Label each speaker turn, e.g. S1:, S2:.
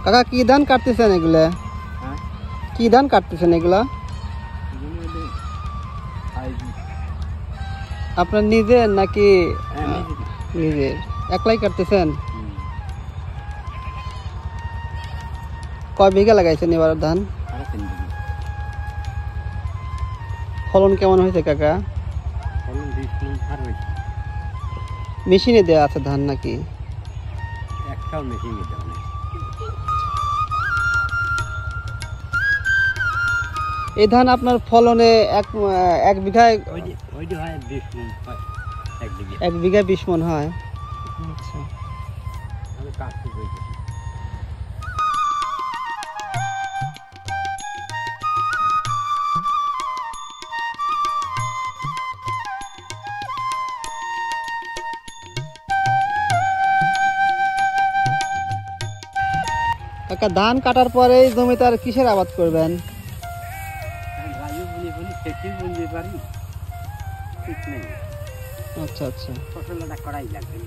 S1: কাকা কি ধান কাটতেছেন এগুলা? কি ধান কাটতেছেন এগুলা? আপনার নিজের নাকি? নিজের। একলাই কাটতেছেন? কয় বিঘা লাগাইছেন এবার ধান? ফলন কেমন হয়েছে কাকা? মেশিনে দেওয়া আছে ধান নাকি?
S2: একটাও মেশিনে দেওয়া নেই।
S1: এই ধান আপনার ফলনে এক বিঘায় 20 মণ হয়। আচ্ছা। কাকা ধান কাটার পরে জমিতে আর কিসের আবাদ করবেন? আচ্ছা আচ্ছা।
S2: ফসলটা করাই লাগবে।